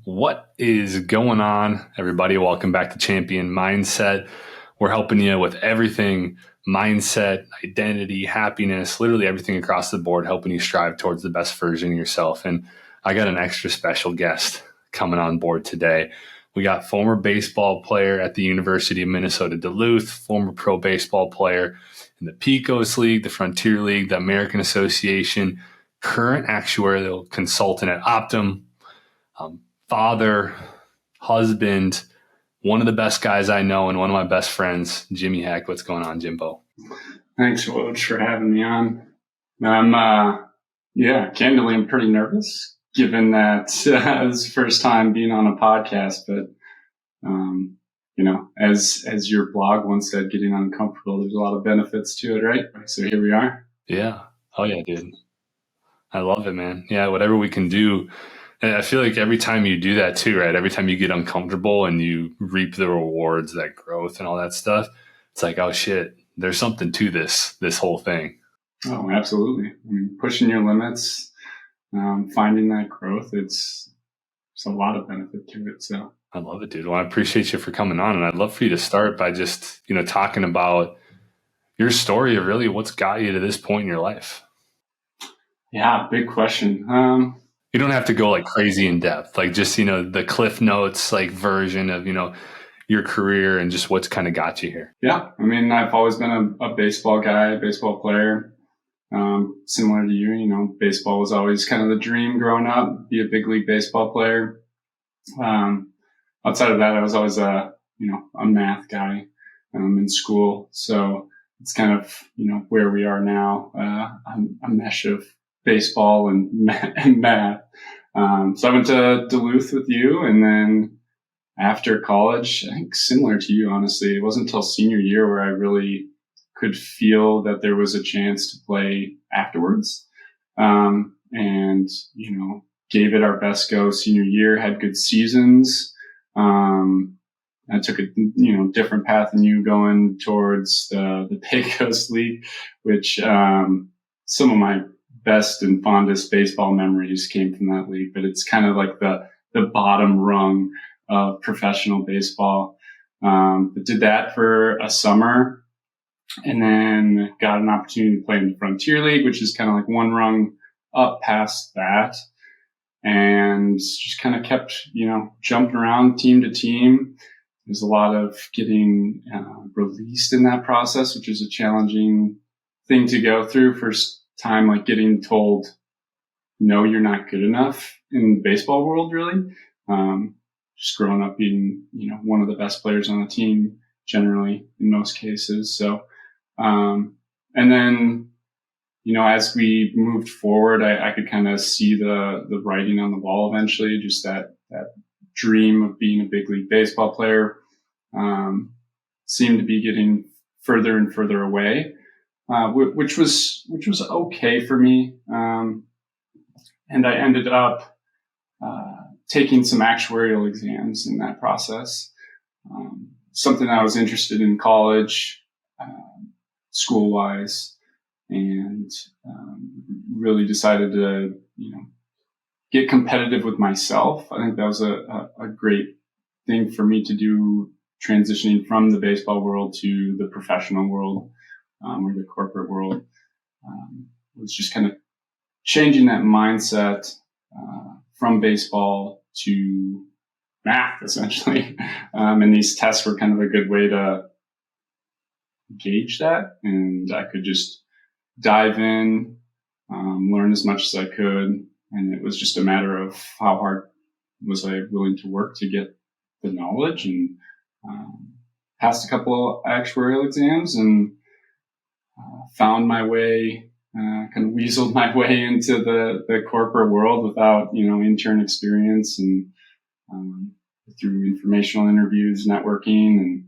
What is going on, everybody? Welcome back to Champion Mindset. We're helping you with everything mindset, identity, happiness, literally everything across the board, helping you strive towards the best version of yourself. And I got an extra special guest coming on board today. We got former baseball player at the University of Minnesota Duluth, former pro baseball player in the Pecos League, the Frontier League, the American Association, current actuarial consultant at Optum, father, husband, one of the best guys I know, and one of my best friends, Jimmy Heck. What's going on, Jimbo? Thanks, Woj, for having me on. Candidly, I'm pretty nervous, given that it's the first time being on a podcast. But as your blog once said, getting uncomfortable, there's a lot of benefits to it, right? So here we are. Yeah. Oh yeah, dude. I love it, man. Yeah, whatever we can do. And I feel like every time you do that too, right? Every time you get uncomfortable and you reap the rewards, that growth and all that stuff, it's like, oh shit, there's something to this whole thing. Oh, absolutely. I mean, pushing your limits, finding that growth, it's a lot of benefit to it. So I love it, dude. Well, I appreciate you for coming on. And I'd love for you to start by just, talking about your story of really what's got you to this point in your life. Yeah, big question. You don't have to go like crazy in depth, like just, the Cliff Notes, like version of, your career and just what's kind of got you here. Yeah. I mean, I've always been a baseball guy, baseball player. Similar to you, baseball was always kind of the dream growing up, be a big league baseball player. Outside of that, I was always a math guy, in school. So it's kind of, where we are now, a mesh of baseball and math. So I went to Duluth with you, and then after college, I think similar to you, honestly, it wasn't until senior year where I really could feel that there was a chance to play afterwards. And, gave it our best go senior year, had good seasons. I took a, different path than you, going towards the Pecos League, which, some of my best and fondest baseball memories came from that league, but it's kind of like the bottom rung of professional baseball. But did that for a summer, and then got an opportunity to play in the Frontier League, which is kind of like one rung up past that, and just kind of kept, jumping around team to team. There's a lot of getting released in that process, which is a challenging thing to go through. First time, like getting told, no, you're not good enough in the baseball world, really. Just growing up being, one of the best players on the team generally in most cases. So, and then, as we moved forward, I could kind of see the writing on the wall eventually, just that dream of being a big league baseball player, seemed to be getting further and further away, which was okay for me. And I ended up, taking some actuarial exams in that process. Something I was interested in college, school-wise, and really decided to, get competitive with myself. I think that was a great thing for me to do, transitioning from the baseball world to the professional world, or the corporate world. Was just kind of changing that mindset from baseball to math, essentially. And these tests were kind of a good way to gauge that. And I could just dive in, learn as much as I could. And it was just a matter of how hard was I willing to work to get the knowledge, and passed a couple of actuarial exams, and found my way, kind of weaseled my way into the corporate world without, intern experience, and through informational interviews, networking, and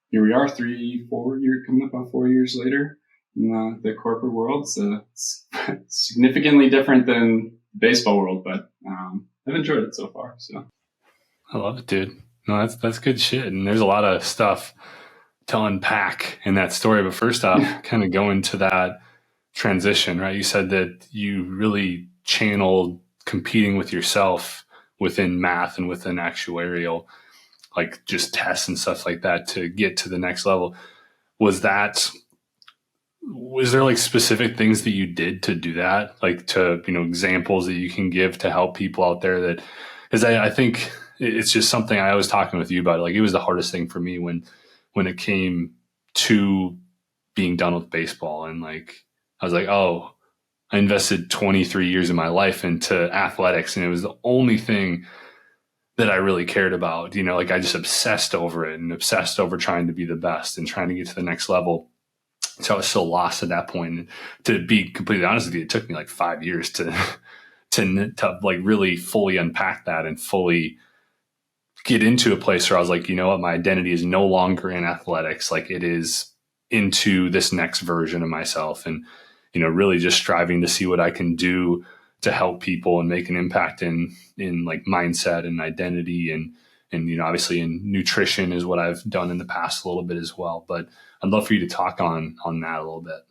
here we are, coming up on 4 years later in the corporate world. So it's significantly different than the baseball world, but I've enjoyed it so far. So I love it, dude. No, that's good shit. And there's a lot of stuff to unpack in that story. But first off, kind of go into that transition, right? You said that you really channeled competing with yourself within math and within actuarial, like just tests and stuff like that to get to the next level. Was there like specific things that you did to do that? Like to, examples that you can give to help people out there that, because I think it's just something I was talking with you about. Like it was the hardest thing for me when it came to being done with baseball. And like, I was like, oh, I invested 23 years of my life into athletics, and it was the only thing that I really cared about. Like I just obsessed over it and obsessed over trying to be the best and trying to get to the next level. So I was so lost at that point. And to be completely honest with you, it took me like 5 years to like really fully unpack that and fully get into a place where I was like, you know what, my identity is no longer in athletics. Like it is into this next version of myself, and really just striving to see what I can do to help people and make an impact in like mindset and identity, and obviously in nutrition is what I've done in the past a little bit as well. But I'd love for you to talk on that a little bit.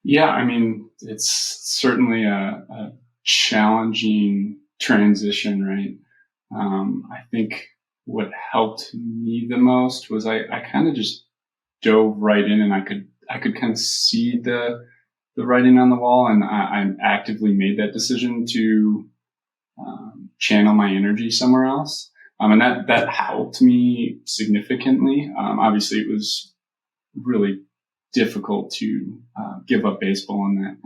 Yeah, I mean, it's certainly a challenging transition, right? I think what helped me the most was I kind of just dove right in, and I could kind of see the writing on the wall, and I actively made that decision to channel my energy somewhere else. And that helped me significantly. Obviously, it was really difficult to give up baseball and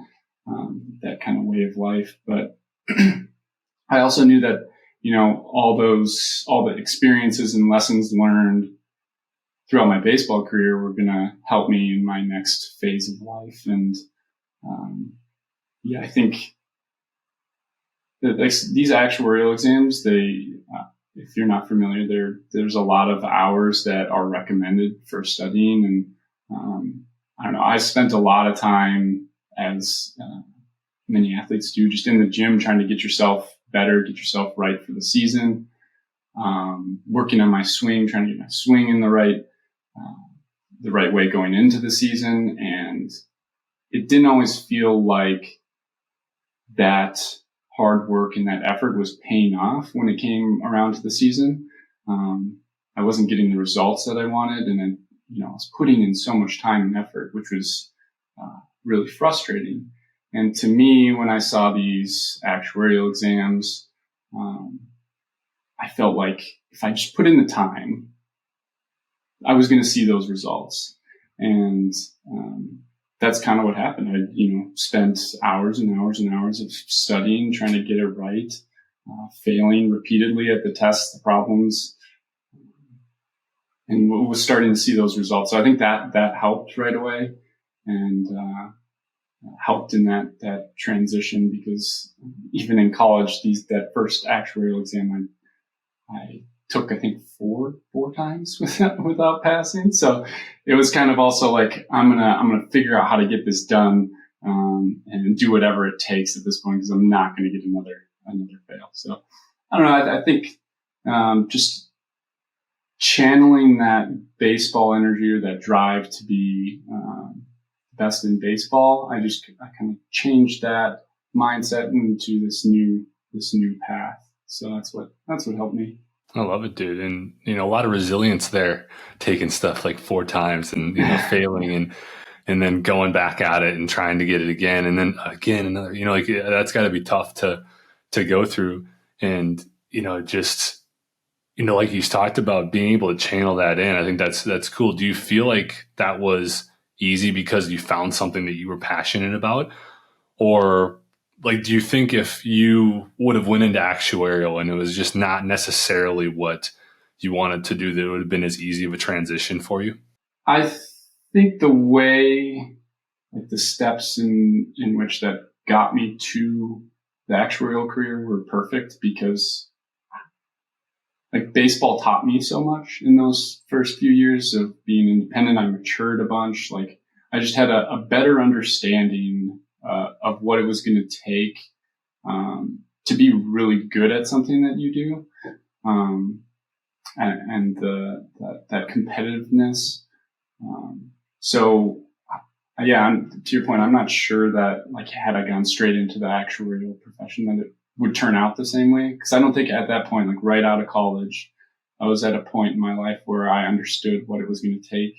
that kind of way of life. But I also knew that, all the experiences and lessons learned throughout my baseball career were going to help me in my next phase of life. And I think that these actuarial exams, if you're not familiar, there's a lot of hours that are recommended for studying. And I don't know, I spent a lot of time, as many athletes do, just in the gym trying to get yourself better, get yourself right for the season, working on my swing, trying to get my swing in the right way going into the season. And it didn't always feel like that hard work and that effort was paying off when it came around to the season. I wasn't getting the results that I wanted, and then, I was putting in so much time and effort, which was really frustrating. And to me, when I saw these actuarial exams, I felt like if I just put in the time, I was going to see those results. And that's kind of what happened. I, spent hours and hours and hours of studying, trying to get it right, failing repeatedly at the tests, the problems, and was starting to see those results. So I think that helped right away, and helped in that transition, because even in college, that first actuarial exam, I took, I think, four times without passing. So it was kind of also like, I'm gonna figure out how to get this done, and do whatever it takes at this point, because I'm not going to get another fail. So I don't know. I think just channeling that baseball energy, or that drive to be best in baseball, I kind of changed that mindset into this new path. So that's what helped me. I love it, dude. And, a lot of resilience there, taking stuff like 4 times and, failing and then going back at it and trying to get it again. And then again, another, like that's gotta be tough to go through. And, just, like you talked about, being able to channel that in, I think that's cool. Do you feel like that was easy because you found something that you were passionate about? Or like, do you think if you would have went into actuarial and it was just not necessarily what you wanted to do, that it would have been as easy of a transition for you? I think the way, like the steps in which that got me to the actuarial career were perfect, because like baseball taught me so much in those first few years of being independent. I matured a bunch. Like I just had a better understanding of what it was going to take to be really good at something that you do, and that competitiveness. So yeah, to your point, I'm not sure that, like, had I gone straight into the actuarial profession, that would turn out the same way. Because I don't think at that point, like right out of college, I was at a point in my life where I understood what it was going to take.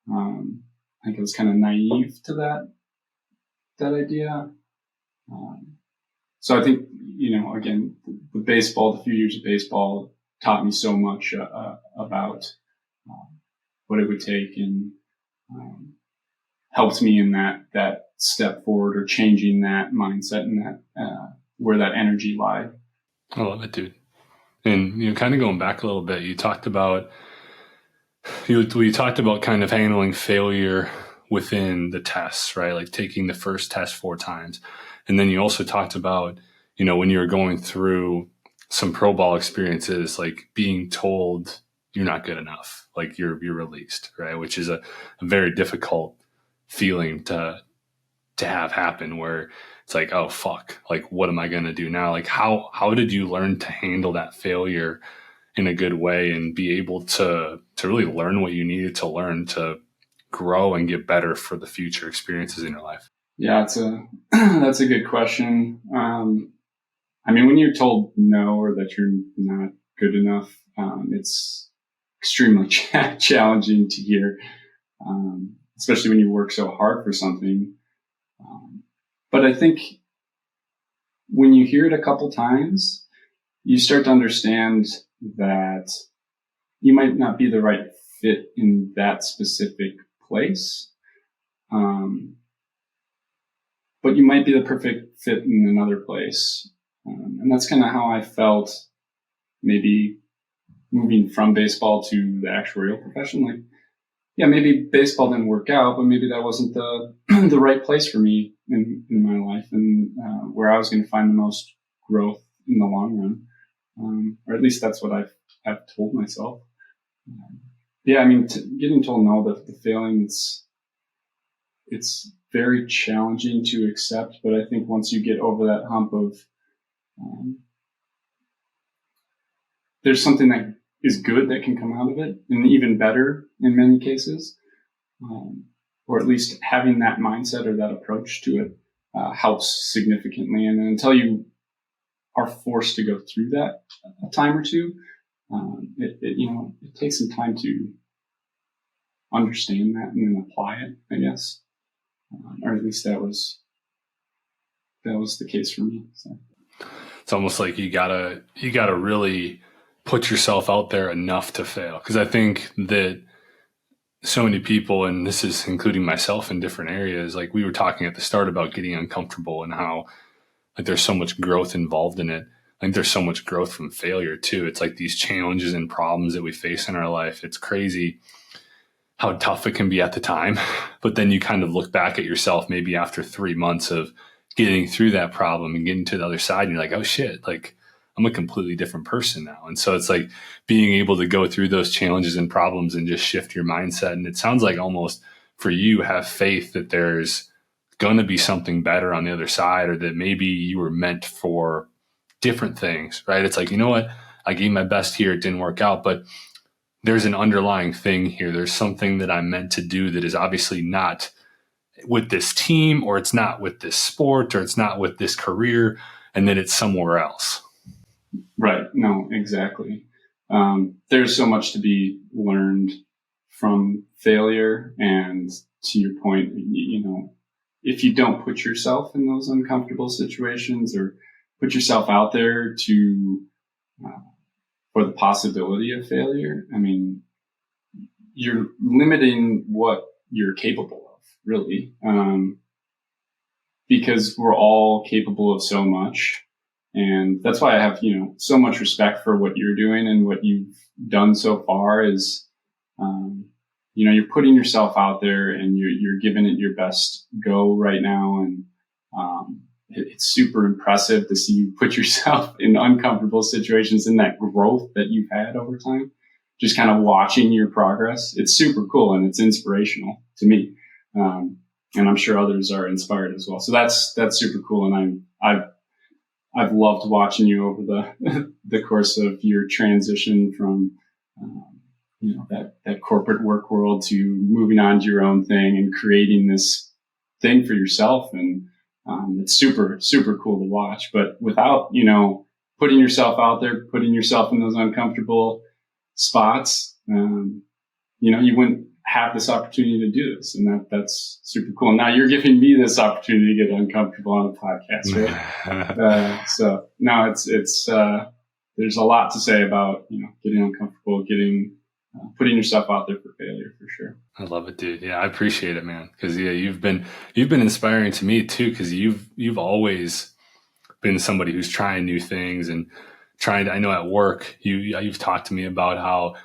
I think I was kind of naive to that idea. So I think, again, the few years of baseball taught me so much about what it would take, and helped me in that step forward, or changing that mindset and that where that energy lied. I love it, dude. And kind of going back a little bit, you talked about kind of handling failure within the tests, right? Like taking the first test 4 times. And then you also talked about, when you were going through some pro ball experiences, like being told you're not good enough, like you're released, right? Which is a very difficult feeling to have happen, where it's like, oh fuck, like what am I going to do now? Like how did you learn to handle that failure in a good way and be able to really learn what you needed to learn to grow and get better for the future experiences in your life? Yeah, that's a good question. When you're told no, or that you're not good enough, it's extremely challenging to hear, especially when you work so hard for something. But I think when you hear it a couple times, you start to understand that you might not be the right fit in that specific place. But you might be the perfect fit in another place. And that's kind of how I felt maybe moving from baseball to the actuarial profession. Like, yeah, maybe baseball didn't work out, but maybe that wasn't the the right place for me in my life, and where I was going to find the most growth in the long run. Or at least that's what I've told myself. Getting told no, the failing, it's very challenging to accept, but I think once you get over that hump of there's something that is good that can come out of it, and even better in many cases, or at least having that mindset or that approach to it helps significantly. And until you are forced to go through that a time or two, it takes some time to understand that and then apply it, I guess. Or at least that was the case for me. So. It's almost like you gotta really put yourself out there enough to fail. Because I think that so many people, and this is including myself in different areas, like we were talking at the start about getting uncomfortable and how like there's so much growth involved in it. I think there's so much growth from failure too. It's like these challenges and problems that we face in our life. It's crazy how tough it can be at the time. But then you kind of look back at yourself maybe after 3 months of getting through that problem and getting to the other side, and you're like, oh shit, like I'm a completely different person now. And so it's like being able to go through those challenges and problems and just shift your mindset. And it sounds like almost for you have faith that there's going to be something better on the other side, or that maybe you were meant for different things, right? It's like, you know what? I gave my best here. It didn't work out, but there's an underlying thing here. There's something that I'm meant to do that is obviously not with this team, or it's not with this sport, or it's not with this career, and then it's somewhere else. Right. No, exactly. There's so much to be learned from failure. And to your point, if you don't put yourself in those uncomfortable situations, or put yourself out there for the possibility of failure, you're limiting what you're capable of, really. Because we're all capable of so much. And that's why I have, so much respect for what you're doing and what you've done so far is, you're putting yourself out there and you're giving it your best go right now. And, it's super impressive to see you put yourself in uncomfortable situations, and that growth that you've had over time, just kind of watching your progress. It's super cool and it's inspirational to me. And I'm sure others are inspired as well. So that's super cool. And I've loved watching you over the course of your transition from, that corporate work world to moving on to your own thing and creating this thing for yourself. And, It's super, super cool to watch, but without, putting yourself out there, putting yourself in those uncomfortable spots, you wouldn't have this opportunity to do this. And that's super cool. Now you're giving me this opportunity to get uncomfortable on a podcast, right? So no, it's there's a lot to say about, getting uncomfortable, putting yourself out there for failure, for sure. I love it, dude. Yeah, I appreciate it, man. Because you've been inspiring to me too. Because you've always been somebody who's trying new things and trying to. I know at work you've talked to me about how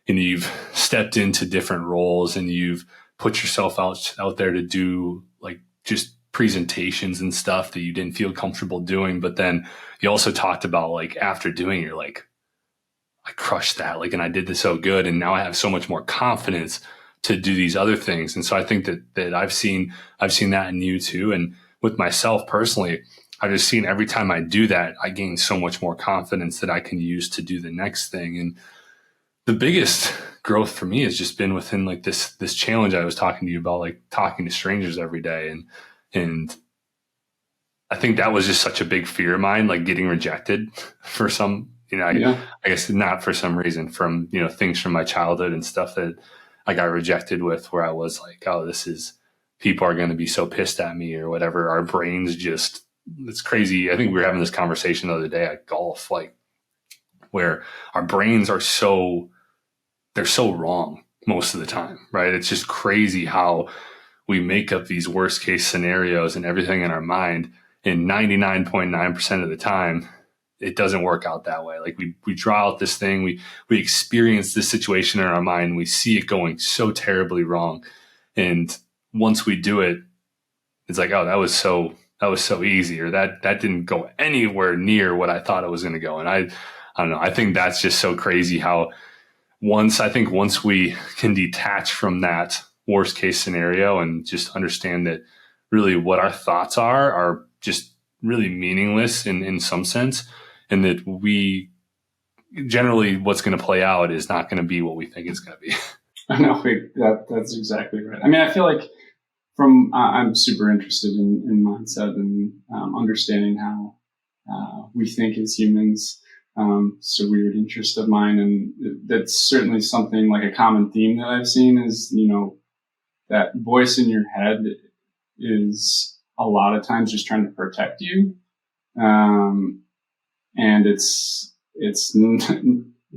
you've stepped into different roles and you've put yourself out there to do like just presentations and stuff that you didn't feel comfortable doing. But then you also talked about like after doing it, you're like, I crushed that, like, and I did this so good. And now I have so much more confidence to do these other things. And so I think that I've seen that in you too. And with myself personally, I've just seen every time I do that, I gain so much more confidence that I can use to do the next thing. And the biggest growth for me has just been within like this challenge I was talking to you about, like talking to strangers every day. And I think that was just such a big fear of mine, like getting rejected for some, I guess not for some reason, from, things from my childhood and stuff that I got rejected with, where I was like, oh, people are going to be so pissed at me or whatever. Our brains it's crazy. I think we were having this conversation the other day at golf, like where our brains they're so wrong most of the time, right? It's just crazy how we make up these worst case scenarios and everything in our mind. And 99.9% of the time, it doesn't work out that way. Like we draw out this thing, we experience this situation in our mind, we see it going so terribly wrong. And once we do it, it's like, oh, that was so easy, or that didn't go anywhere near what I thought it was going to go. And I don't know. I think that's just so crazy how once we can detach from that worst case scenario and just understand that really what our thoughts are just really meaningless in some sense. And that we generally what's going to play out is not going to be what we think it's going to be. I know that's exactly right. I mean, I feel like I'm super interested in mindset and understanding how we think as humans. It's a weird interest of mine, and that's certainly something like a common theme that I've seen is, that voice in your head is a lot of times just trying to protect you. And it's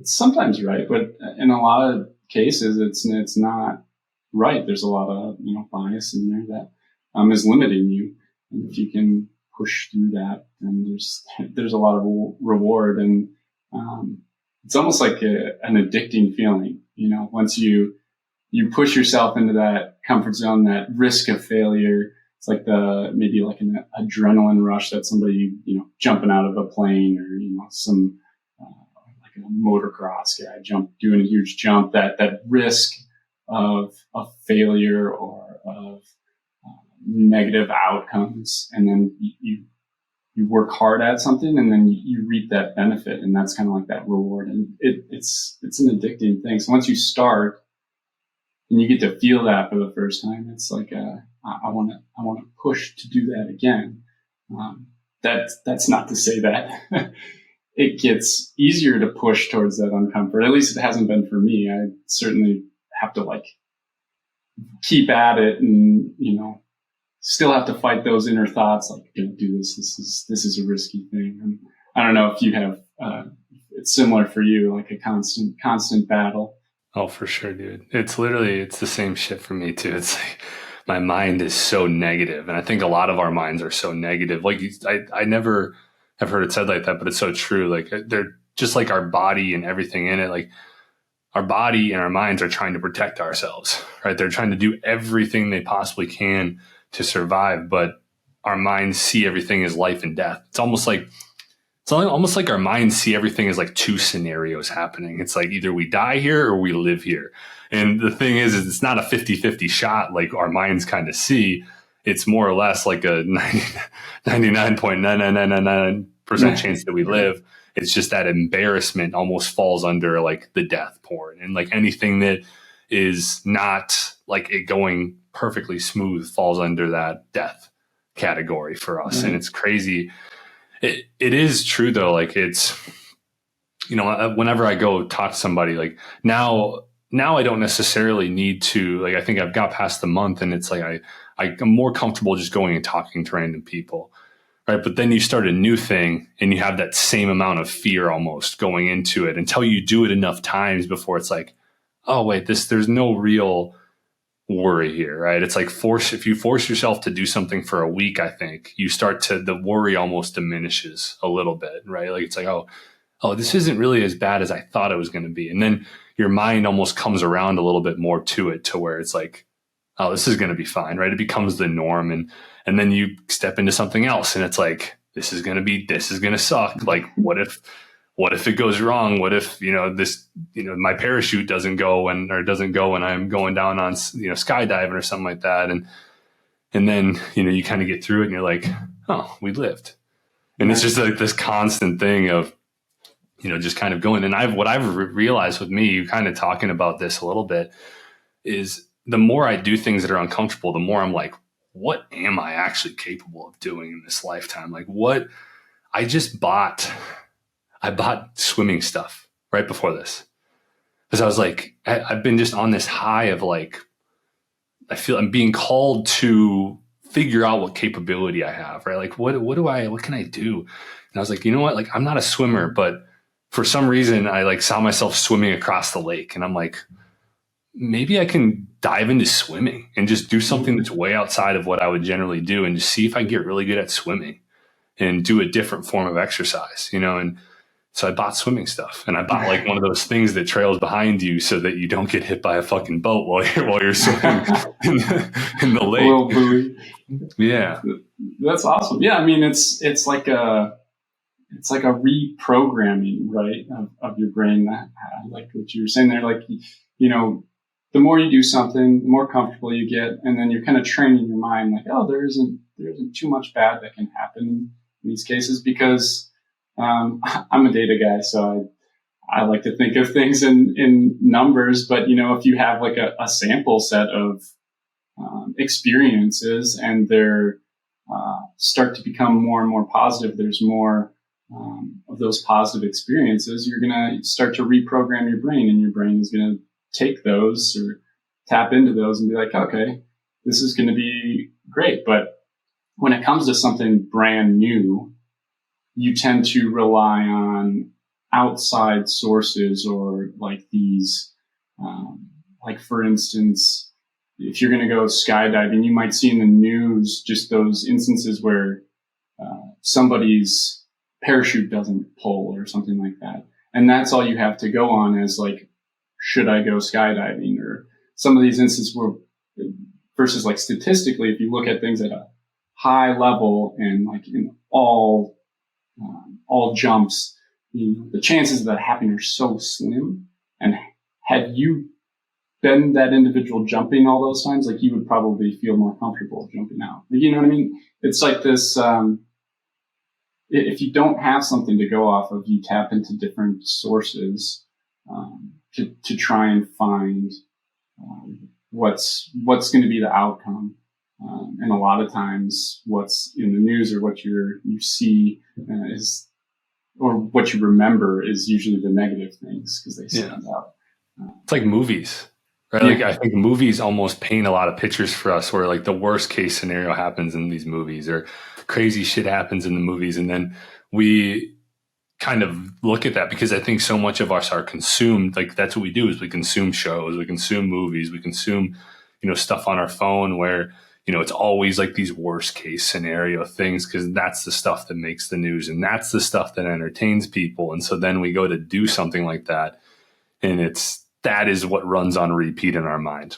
sometimes right, but in a lot of cases, it's not right. There's a lot of, bias in there that, is limiting you. And if you can push through that, then there's a lot of reward. And, it's almost like an addicting feeling, once you push yourself into that comfort zone, that risk of failure. It's like maybe like an adrenaline rush that somebody, jumping out of a plane, or, some, like a motocross guy doing a huge jump, that risk of failure or of negative outcomes. And then you work hard at something and then you reap that benefit. And that's kind of like that reward. And it's an addicting thing. So once you start and you get to feel that for the first time, it's like, I want to push to do that again. That's not to say that it gets easier to push towards that uncomfort. At least it hasn't been for me. I certainly have to like keep at it and, still have to fight those inner thoughts. Like, don't do this. This is a risky thing. And I don't know if you have, it's similar for you, like a constant battle. Oh, for sure, dude. It's the same shit for me too. It's like, my mind is so negative. And I think a lot of our minds are so negative. Like I never have heard it said like that, but it's so true. Like they're just like our body and everything in it. Like our body and our minds are trying to protect ourselves, right? They're trying to do everything they possibly can to survive, but our minds see everything as life and death. It's almost like our minds see everything as like two scenarios happening. It's like either we die here or we live here. And the thing is it's not a 50-50 shot like our minds kind of see. It's more or less like a 99.9999% chance that we live. It's just that embarrassment almost falls under like the death porn. And like anything that is not like it going perfectly smooth falls under that death category for us. And it's crazy. It is true though. Like it's, whenever I go talk to somebody, like now I don't necessarily need to, like, I think I've got past the month and it's like, I'm more comfortable just going and talking to random people. Right. But then you start a new thing and you have that same amount of fear almost going into it until you do it enough times before it's like, oh, wait, there's no real worry here. Right. It's like if you force yourself to do something for a week, I think the worry almost diminishes a little bit. Right. Like it's like, oh, this isn't really as bad as I thought it was going to be. And then your mind almost comes around a little bit more to it to where it's like, oh, this is going to be fine. Right. It becomes the norm. And then you step into something else and it's like, this is going to suck. Like, what if it goes wrong? What if, my parachute doesn't go when I'm going down on, skydiving or something like that. And then, you kind of get through it and you're like, oh, we lived. And it's just like this constant thing of, just kind of going. And what I've realized with me, you kind of talking about this a little bit, is the more I do things that are uncomfortable, the more I'm like, what am I actually capable of doing in this lifetime? Like I bought swimming stuff right before this because I was like, I've been just on this high of like, I feel I'm being called to figure out what capability I have, right? Like, what can I do? And I was like, you know what? Like, I'm not a swimmer, but for some reason I like saw myself swimming across the lake and I'm like, maybe I can dive into swimming and just do something that's way outside of what I would generally do and just see if I get really good at swimming and do a different form of exercise, and so I bought swimming stuff and I bought like one of those things that trails behind you so that you don't get hit by a fucking boat while you're swimming in the lake. Little buoy. Yeah. That's awesome. Yeah. I mean, it's like a reprogramming, right, of your brain. That, like what you were saying there, like, the more you do something, the more comfortable you get, and then you're kind of training your mind, like, oh, there isn't too much bad that can happen in these cases because I'm a data guy, so I like to think of things in numbers. But if you have like a sample set of experiences and they're start to become more and more positive, there's more of those positive experiences, you're going to start to reprogram your brain, and your brain is going to take those or tap into those and be like, okay, this is going to be great. But when it comes to something brand new, you tend to rely on outside sources or like these, like for instance, if you're going to go skydiving, you might see in the news just those instances where somebody's parachute doesn't pull or something like that. And that's all you have to go on as like, should I go skydiving? Or some of these instances where versus like statistically, if you look at things at a high level and like in all jumps, the chances of that happening are so slim. And had you been that individual jumping all those times, like you would probably feel more comfortable jumping out. You know what I mean? It's like this, if you don't have something to go off of, you tap into different sources, to try and find, what's going to be the outcome. And a lot of times what's in the news or what you see or what you remember is usually the negative things because they stand out. It's like movies, right? Yeah. Like I think movies almost paint a lot of pictures for us where like the worst case scenario happens in these movies or crazy shit happens in the movies. And then we kind of look at that because I think so much of us are consumed. Like that's what we do is we consume shows, we consume movies, we consume, stuff on our phone where, it's always like these worst case scenario things because that's the stuff that makes the news and that's the stuff that entertains people. And so then we go to do something like that. And that is what runs on repeat in our mind.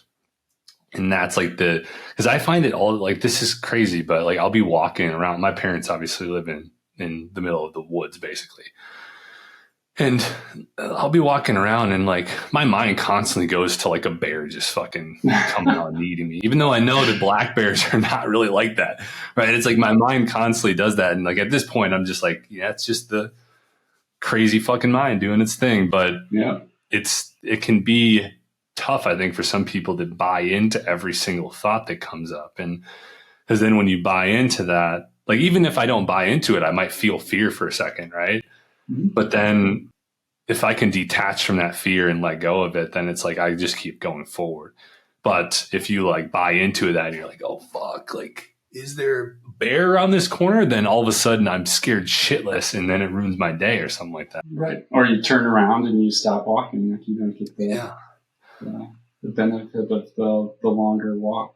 And that's like because I find it all like, this is crazy, but like I'll be walking around. My parents obviously live in the middle of the woods basically. And I'll be walking around and like my mind constantly goes to like a bear just fucking coming out and eating me, even though I know that black bears are not really like that. Right. It's like my mind constantly does that. And like at this point, I'm just like, yeah, it's just the crazy fucking mind doing its thing. But yeah, it can be tough, I think, for some people to buy into every single thought that comes up. And Because then when you buy into that, like even if I don't buy into it, I might feel fear for a second, right? Mhm. But then if I can detach from that fear and let go of it, then it's like I just keep going forward. But if you like buy into that and you're like, oh fuck, like is there a bear around this corner? Then all of a sudden I'm scared shitless and then it ruins my day or something like that. Right. Or you turn around and you stop walking, like you don't get Yeah. the benefit of the longer walk.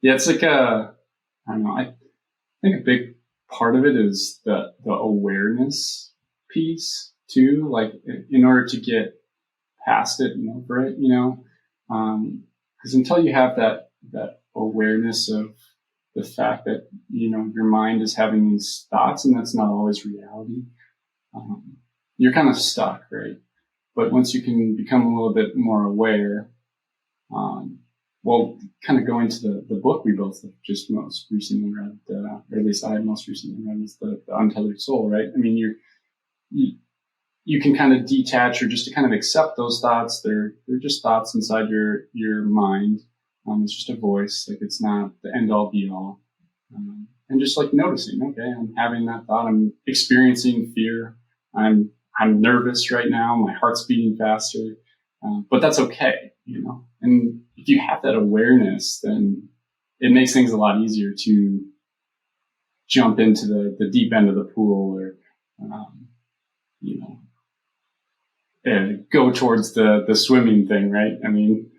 Yeah, it's like I don't know. I think a big part of it is the awareness piece too. Like in order to get past it and over it, because until you have that awareness of the fact that your mind is having these thoughts and that's not always reality, you're kind of stuck, right? But once you can become a little bit more aware, um, well, kind of going to the book we both have just most recently read, or at least I most recently read, is the Untethered Soul, right? I mean, you you can kind of detach or just to kind of accept those thoughts. They're just thoughts inside your mind. It's just a voice. Like it's not the end all be all. And just like noticing, okay, I'm having that thought. I'm experiencing fear. I'm nervous right now. My heart's beating faster, but that's okay, And if you have that awareness, then it makes things a lot easier to jump into the deep end of the pool, or you know, go towards the swimming thing, right? I mean,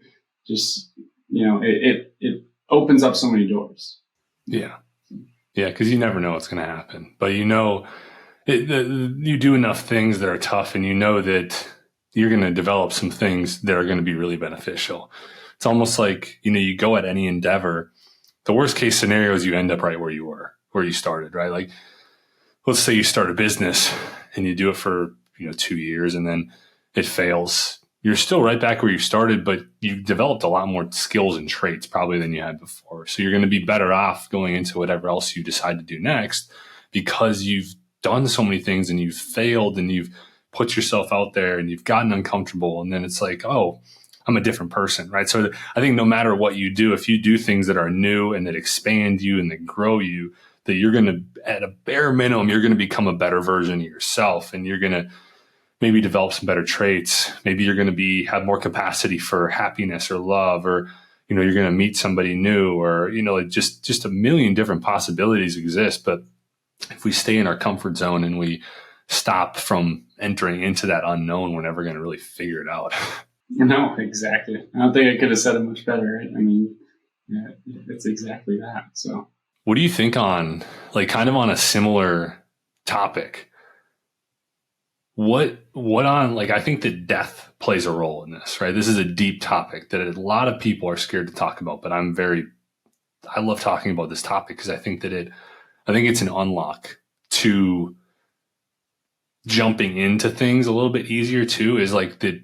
just it opens up so many doors. Yeah. Yeah. Because you never know what's going to happen. But you do enough things that are tough and you know that you're going to develop some things that are going to be really beneficial. It's almost like, you go at any endeavor. The worst case scenario is you end up right where you started, right? Like, let's say you start a business and you do it for, 2 years and then it fails. You're still right back where you started, but you've developed a lot more skills and traits probably than you had before. So you're going to be better off going into whatever else you decide to do next because you've done so many things and you've failed and you've put yourself out there and you've gotten uncomfortable. And then it's like, oh, I'm a different person, right? So I think no matter what you do, if you do things that are new and that expand you and that grow you, that you're going to, at a bare minimum, you're going to become a better version of yourself and you're going to maybe develop some better traits. Maybe you're going to have more capacity for happiness or love, or, you're going to meet somebody new, or, just a million different possibilities exist. But if we stay in our comfort zone and we stop from entering into that unknown, we're never going to really figure it out. No, exactly. I don't think I could have said it much better, right? I mean, yeah, it's exactly that. So what do you think on, like, kind of on a similar topic? What on, like, I think that death plays a role in this, right? This is a deep topic that a lot of people are scared to talk about, but I love talking about this topic because I think it's an unlock to jumping into things a little bit easier too, is like that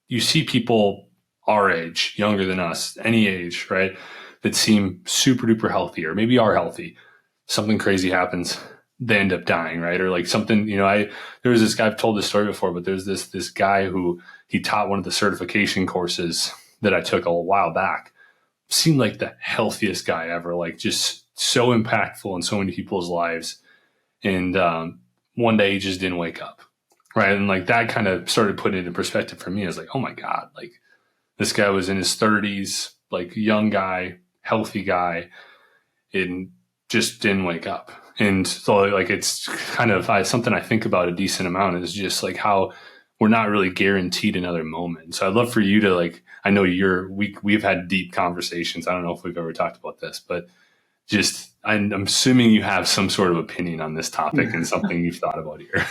you see people our age, younger than us, any age, right? That seem super duper healthy or maybe are healthy. Something crazy happens, they end up dying, right? Or like something, there was this guy, I've told this story before, but there's this guy who he taught one of the certification courses that I took a while back. Seemed like the healthiest guy ever, like just so impactful in so many people's lives. And one day he just didn't wake up, right? And like that kind of started putting it in perspective for me. I was like, oh my God, like this guy was in his 30s, like young guy, healthy guy, and just didn't wake up. And so like it's kind of something I think about a decent amount, is just like how we're not really guaranteed another moment. So I'd love for you to, like, I know we've had deep conversations. I don't know if we've ever talked about this, but just I'm assuming you have some sort of opinion on this topic and something you've thought about here.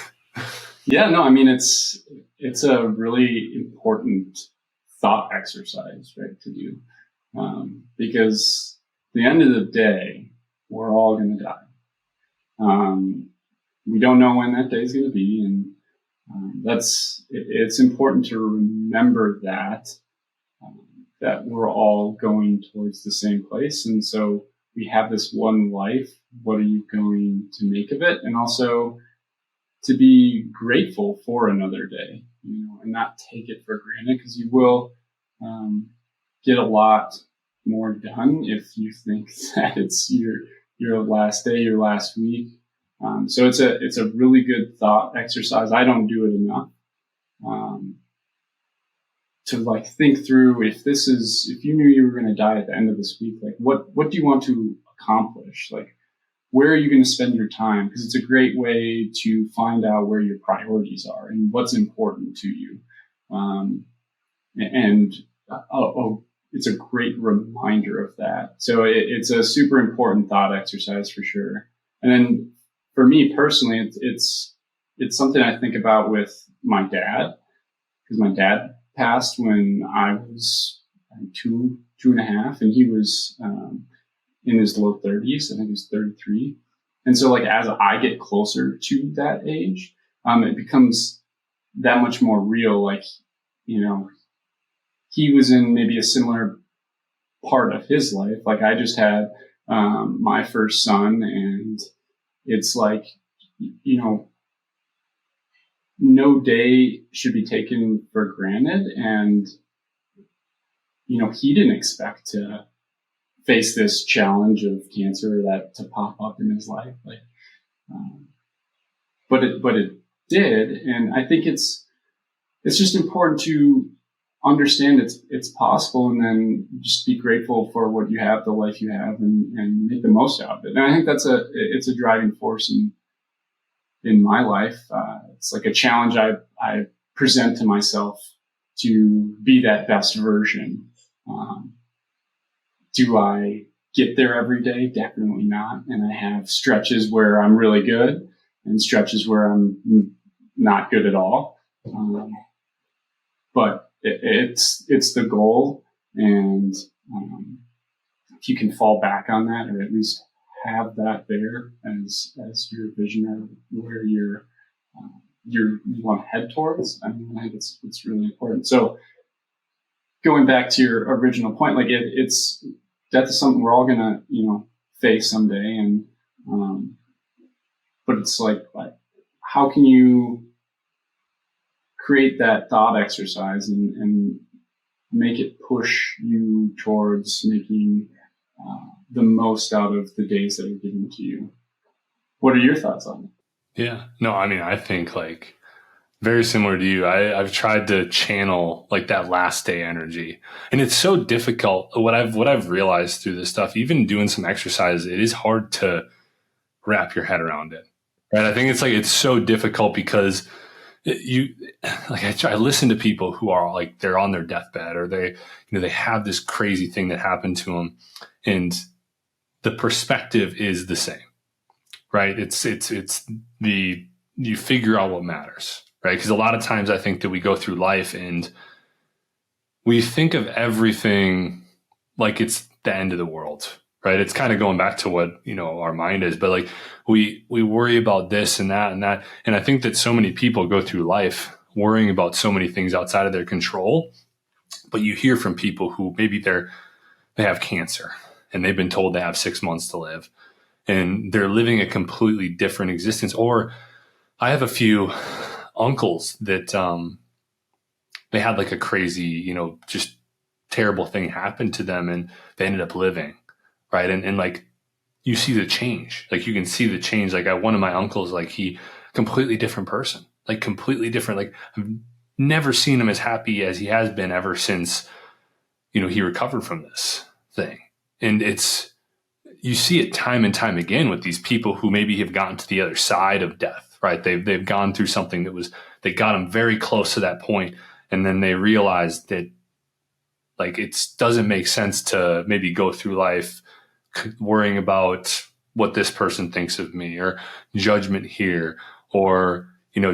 yeah, no, I mean it's a really important thought exercise, right, to do, because at the end of the day, we're all going to die. We don't know when that day is going to be, and it's important to remember that we're all going towards the same place, and so we have this one life. What are you going to make of it? And also to be grateful for another day, and not take it for granted, because you will get a lot. more done if you think that it's your last day, your last week. So it's a really good thought exercise. I don't do it enough. To like think through if you knew you were going to die at the end of this week, like what do you want to accomplish? Like, where are you going to spend your time? Because it's a great way to find out where your priorities are and what's important to you. And it's a great reminder of that. So it's a super important thought exercise for sure. And then for me personally, it's something I think about with my dad, because my dad passed when I was two and a half, and he was in his low 30s. I think he was 33. And so like as I get closer to that age, it becomes that much more real. Like, he was in maybe a similar part of his life. Like I just had my first son, and it's like, no day should be taken for granted. And, he didn't expect to face this challenge of cancer that to pop up in his life. Like, but it did. And I think it's just important to understand it's possible, and then just be grateful for what you have, the life you have, and make the most out of it. And I think it's a driving force in my life. It's like a challenge I present to myself to be that best version. Do I get there every day? Definitely not. And I have stretches where I'm really good and stretches where I'm not good at all. But it's the goal. And if you can fall back on that, or at least have that there as your vision or where you want to head towards, I think it's really important. So going back to your original point, like death is something we're all gonna, face someday. And, but it's like, how can you create that thought exercise and make it push you towards making the most out of the days that are given to you? What are your thoughts on it? Yeah, no, I mean, I think like very similar to you. I've tried to channel like that last day energy, and it's so difficult. What I've realized through this stuff, even doing some exercise, it is hard to wrap your head around it. Right? I think it's so difficult because I listen to people who are like, they're on their deathbed, or they have this crazy thing that happened to them, and the perspective is the same, right? It's you figure out what matters, right? Because a lot of times I think that we go through life and we think of everything like it's the end of the world, right? It's kind of going back to what, our mind is, but like we worry about this and that and that. And I think that so many people go through life worrying about so many things outside of their control. But you hear from people who maybe they have cancer and they've been told they have 6 months to live, and they're living a completely different existence. Or I have a few uncles that they had like a crazy, just terrible thing happen to them, and they ended up living, right? And like you see the change, like you can see the change. Like one of my uncles, like he completely different person, like completely different. Like I've never seen him as happy as he has been ever since, he recovered from this thing. And you see it time and time again with these people who maybe have gotten to the other side of death, right? They've gone through something that got them very close to that point, and then they realize that like it doesn't make sense to maybe go through life worrying about what this person thinks of me, or judgment here, or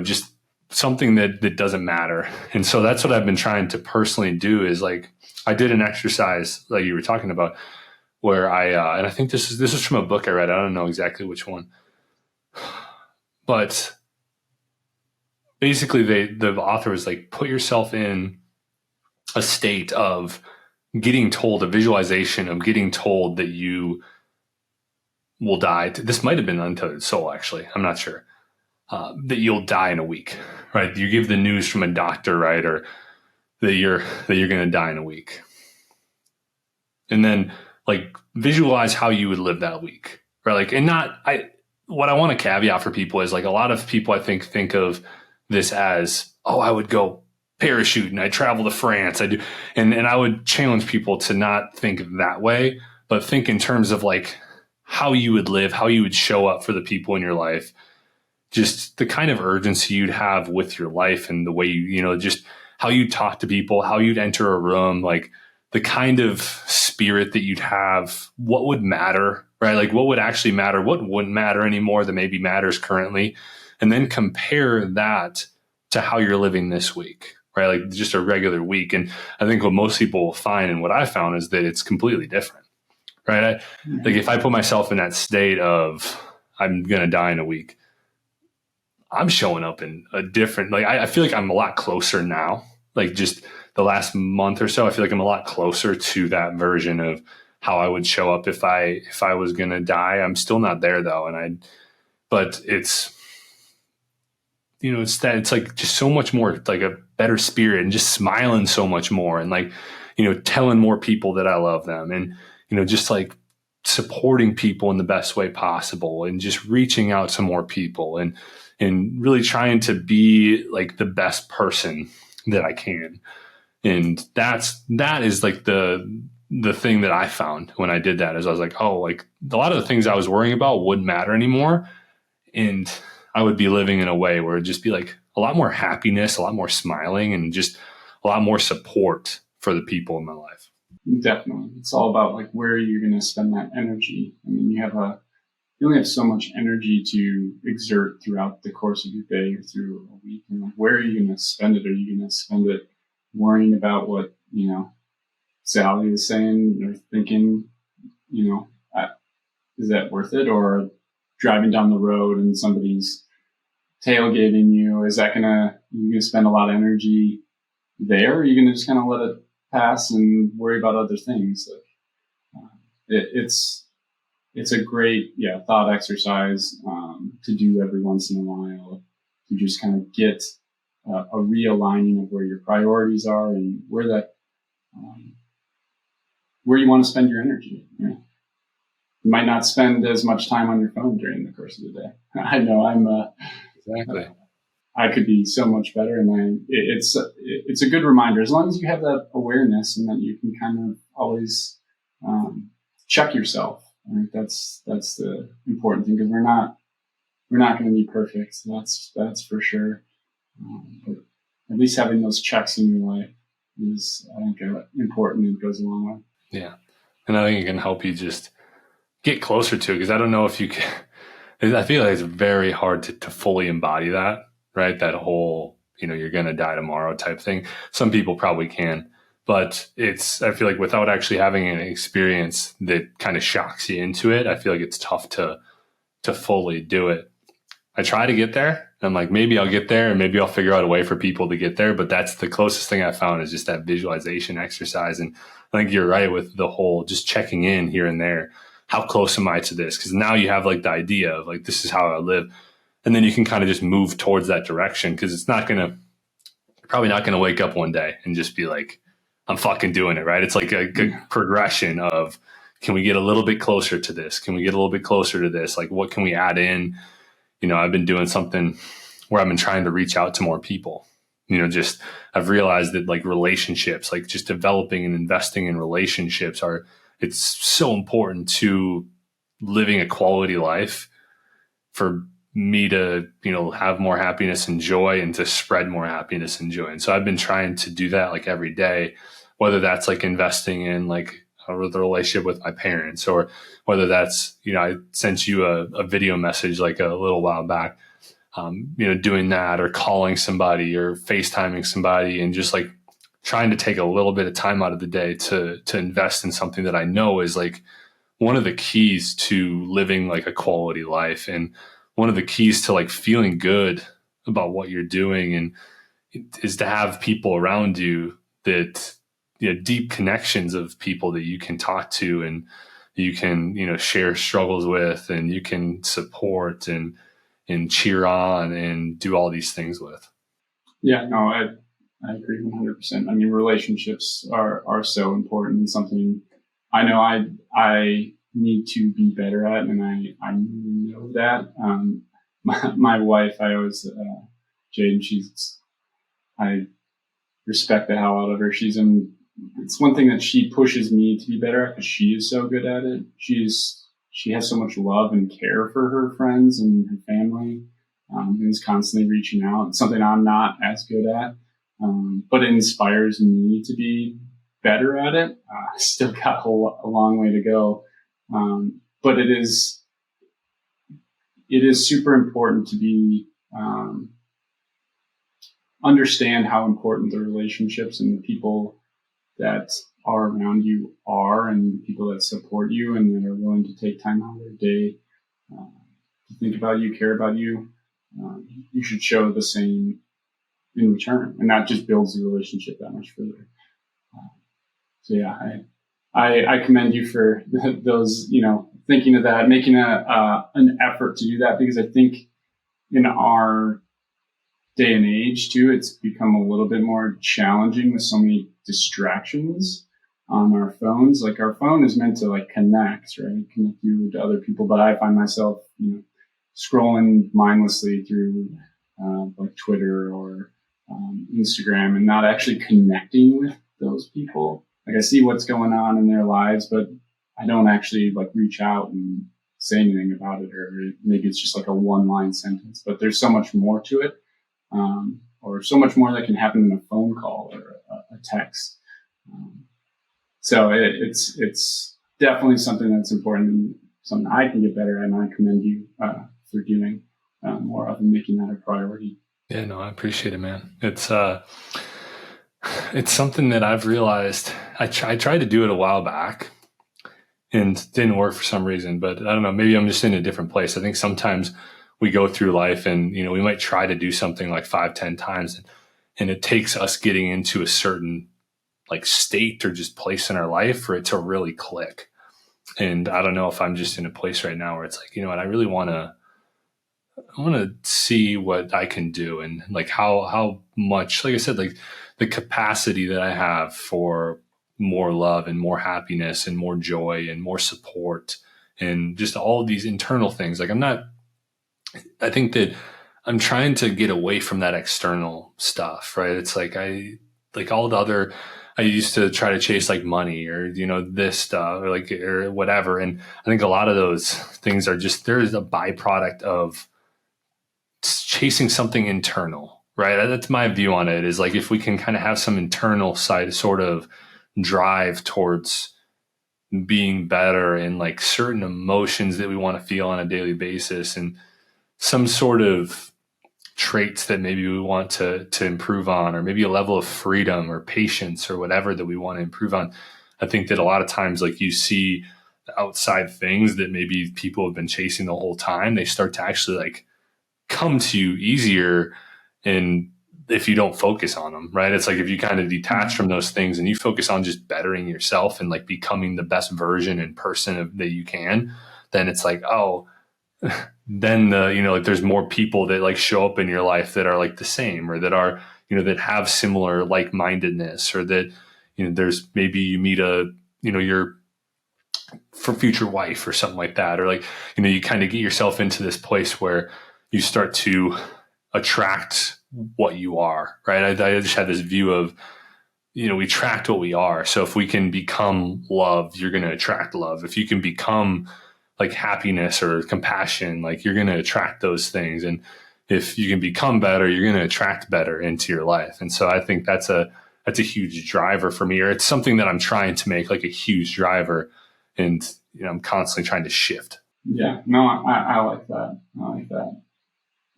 just something that doesn't matter. And so that's what I've been trying to personally do, is like I did an exercise like you were talking about, where I and I think this is from a book I read. I don't know exactly which one, but basically the author was like, put yourself in a state of getting told, a visualization of getting told that you will die. This might have been Untethered Soul, actually. I'm not sure. That you'll die in a week, right? You give the news from a doctor, right? Or that you're going to die in a week. And then like visualize how you would live that week, right? Like, and what I want to caveat for people is like a lot of people I think of this as, oh, I would go parachuting, I travel to France, I do. And I would challenge people to not think that way, but think in terms of like how you would live, how you would show up for the people in your life, just the kind of urgency you'd have with your life and the way just how you talk to people, how you'd enter a room, like the kind of spirit that you'd have, what would matter, right? Like what would actually matter, what wouldn't matter anymore that maybe matters currently. And then compare that to how you're living this week, right? Like just a regular week. And I think what most people will find and what I found is that it's completely different, right? Like if I put myself in that state of I'm going to die in a week, I'm showing up in a different, like, I feel like I'm a lot closer now. Like just the last month or so, I feel like I'm a lot closer to that version of how I would show up if I was going to die. I'm still not there though. But it's, it's like just so much more like a better spirit and just smiling so much more. And like, telling more people that I love them and, just like supporting people in the best way possible and just reaching out to more people and really trying to be like the best person that I can. And that is like the thing that I found when I did that is I was like, oh, like a lot of the things I was worrying about wouldn't matter anymore. And I would be living in a way where it'd just be like a lot more happiness, a lot more smiling, and just a lot more support for the people in my life. Definitely. It's all about like where you're going to spend that energy. I mean, you only have so much energy to exert throughout the course of your day or through a week. And like, where are you going to spend it? Are you going to spend it worrying about what, Sally is saying or thinking, is that worth it? Or driving down the road and somebody's tailgating you, is that you're going to spend a lot of energy there? Or are you going to just kind of let it pass and worry about other things? Like, it's a great, thought exercise to do every once in a while to just kind of get a realigning of where your priorities are and where you want to spend your energy. You might not spend as much time on your phone during the course of the day. I know Exactly. I could be so much better, and it's a good reminder as long as you have that awareness and that you can kind of always check yourself. I think that's the important thing because we're not going to be perfect. That's for sure. But at least having those checks in your life is, I think, important and goes a long way. Yeah, and I think it can help you just get closer to it because I don't know if you can. I feel like it's very hard to fully embody that, right? That whole, you're going to die tomorrow type thing. Some people probably can, but I feel like without actually having an experience that kind of shocks you into it, I feel like it's tough to fully do it. I try to get there. I'm like, maybe I'll get there and maybe I'll figure out a way for people to get there. But that's the closest thing I found is just that visualization exercise. And I think you're right with the whole just checking in here and there. How close am I to this? Because now you have like the idea of like, this is how I live. And then you can kind of just move towards that direction because you're probably not going to wake up one day and just be like, I'm fucking doing it, right? It's like a good progression of, can we get a little bit closer to this? Can we get a little bit closer to this? Like, what can we add in? I've been doing something where I've been trying to reach out to more people. I've realized that like relationships, like just developing and investing in relationships it's so important to living a quality life for me to, have more happiness and joy and to spread more happiness and joy. And so I've been trying to do that like every day, whether that's like investing in like the relationship with my parents or whether that's, I sent you a video message like a little while back, doing that or calling somebody or FaceTiming somebody and just like trying to take a little bit of time out of the day to invest in something that I know is like one of the keys to living like a quality life and one of the keys to like feeling good about what you're doing and is to have people around you that, deep connections of people that you can talk to and you can, share struggles with and you can support and cheer on and do all these things with. Yeah, no, I agree 100%. I mean, relationships are so important and something I know I need to be better at, and I know that. My wife, I always, Jade, I respect the hell out of her. It's one thing that she pushes me to be better at because she is so good at it. She has so much love and care for her friends and her family, and is constantly reaching out. It's something I'm not as good at, but it inspires me to be better at it. I still got a long way to go, but it is super important to be understand how important the relationships and the people that are around you are, and the people that support you and that are willing to take time out of their day to think about you, care about you. You should show the same in return, and that just builds the relationship that much further. So yeah, I commend you for those, thinking of that, making an effort to do that, because I think in our day and age too, it's become a little bit more challenging with so many distractions on our phones. Like, our phone is meant to connect, right? Connect you to other people. But I find myself, scrolling mindlessly through Twitter or Instagram and not actually connecting with those people. Like, I see what's going on in their lives, but I don't actually reach out and say anything about it, or maybe it's just a one-line sentence, but there's so much more to it. Or so much more that can happen in a phone call or a text. So it's definitely something that's important and something I can get better at, and I commend you for doing more of and making that a priority. Yeah, no, I appreciate it, man. It's something that I've realized. I tried to do it a while back and didn't work for some reason, but I don't know, maybe I'm just in a different place. I think sometimes we go through life and, we might try to do something 5-10 times, and it takes us getting into a certain state or just place in our life for it to really click. And I don't know if I'm just in a place right now where it's what, I really want to see what I can do, and how much, like I said, the capacity that I have for more love and more happiness and more joy and more support and just all of these internal things. I think that I'm trying to get away from that external stuff, right? It's all the other, I used to try to chase money or, this stuff or whatever. And I think a lot of those things are just, there's a byproduct of chasing something internal, right? That's my view on it, is if we can kind of have some internal side sort of drive towards being better and certain emotions that we want to feel on a daily basis, and some sort of traits that maybe we want to improve on, or maybe a level of freedom or patience or whatever that we want to improve on. I think that a lot of times, you see the outside things that maybe people have been chasing the whole time, they start to actually come to you easier, and if you don't focus on them, right? It's if you kind of detach from those things and you focus on just bettering yourself and becoming the best version and person that you can, then it's then there's more people that show up in your life that are the same, or that are, that have similar like-mindedness, or that, there's maybe you meet your for future wife or something like that. Or you kind of get yourself into this place where you start to attract what you are, right? I just had this view of, we attract what we are. So if we can become love, you're going to attract love. If you can become happiness or compassion, you're going to attract those things. And if you can become better, you're going to attract better into your life. And so I think that's a huge driver for me, or it's something that I'm trying to make a huge driver. And, I'm constantly trying to shift. Yeah, no, I like that. I like that.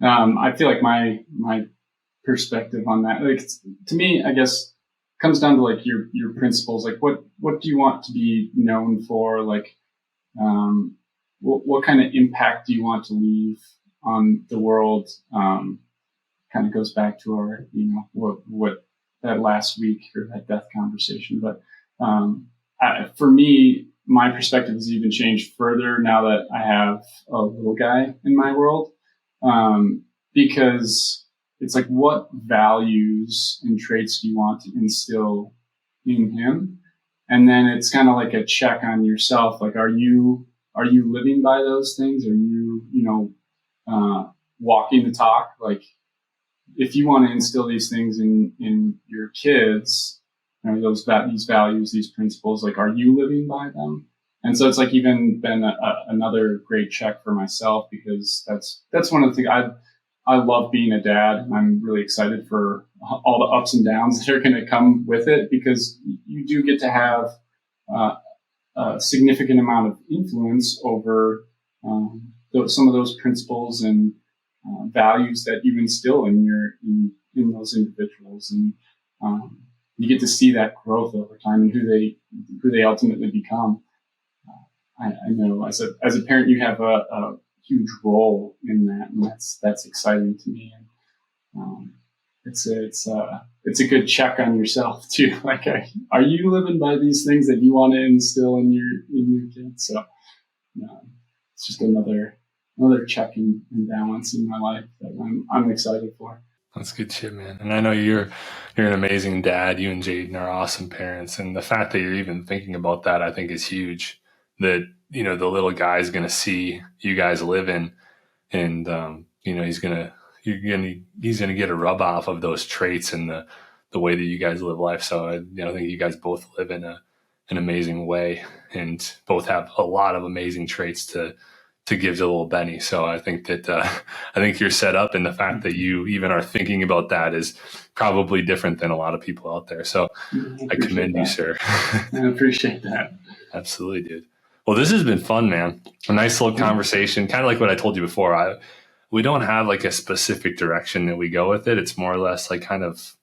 I feel my perspective on that, to me, I guess, comes down to your principles. What do you want to be known for? What kind of impact do you want to leave on the world? Kind of goes back to our, what that last week, or that death conversation. But for me, my perspective has even changed further now that I have a little guy in my world, because it's what values and traits do you want to instill in him? And then it's kind of like a check on yourself. Like, are you living by those things? Are you, walking the talk? Like, if you want to instill these things in your kids, these values, these principles, like, are you living by them? And so it's like even been another great check for myself, because that's one of the things I love being a dad. I'm really excited for all the ups and downs that are going to come with it, because you do get to have a significant amount of influence over some of those principles and values that you instill in those individuals, and you get to see that growth over time and who they ultimately become. I know as a parent, you have a huge role in that, and that's exciting to me. And it's a good check on yourself too. Like, are you living by these things that you want to instill in your kids? So it's just another check and balance in my life that I'm excited for. That's good shit, man. And I know you're an amazing dad. You and Jaden are awesome parents, and the fact that you're even thinking about that, I think, is huge. That the little guy's going to see you guys living, and he's gonna get a rub off of those traits and the way that you guys live life. So I think you guys both live in an amazing way, and both have a lot of amazing traits to give to little Benny. So I think that I think you're set up, and the fact that you even are thinking about that is probably different than a lot of people out there. So I commend you, sir. I appreciate that. Absolutely, dude. Well, this has been fun, man. A nice little conversation, kind of like what I told you before. We don't have like a specific direction that we go with it. It's more or less like kind of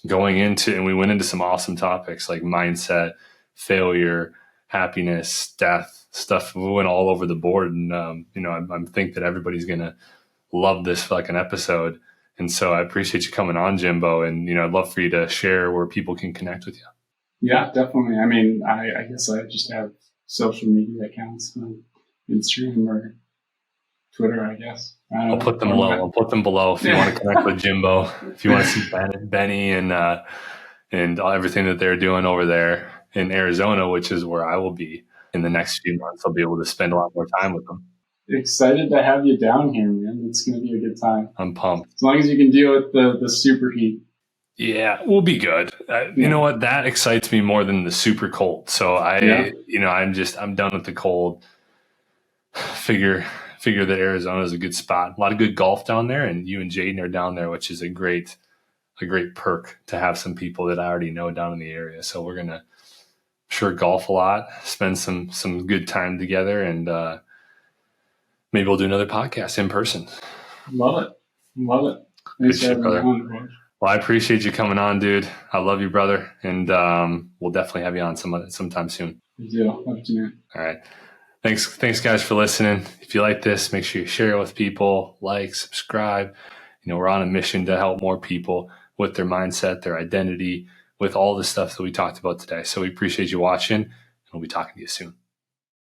going into, and we went into some awesome topics like mindset, failure, happiness, death, stuff. We went all over the board, and I think that everybody's gonna love this fucking episode. And so I appreciate you coming on, Jimbo, and I'd love for you to share where people can connect with you. Yeah, definitely. I mean, I guess I just have social media accounts on Instagram or Twitter, I guess. I'll put them below. I'll put them below if you want to connect with Jimbo, if you want to see Benny and everything that they're doing over there in Arizona, which is where I will be in the next few months. I'll be able to spend a lot more time with them. Excited to have you down here, man. It's going to be a good time. I'm pumped. As long as you can deal with the super heat. Yeah, we'll be good. You know what? That excites me more than the super cold. So I'm done with the cold. Figure that Arizona is a good spot. A lot of good golf down there, and you and Jaden are down there, which is a great perk to have some people that I already know down in the area. So we're gonna golf a lot, spend some good time together, and maybe we'll do another podcast in person. Love it. Thanks, brother. Well, I appreciate you coming on, dude. I love you, brother, and we'll definitely have you on sometime soon. Good deal. Love you, man. All right. Thanks, guys, for listening. If you like this, make sure you share it with people, like, subscribe. We're on a mission to help more people with their mindset, their identity, with all the stuff that we talked about today. So we appreciate you watching, and we'll be talking to you soon.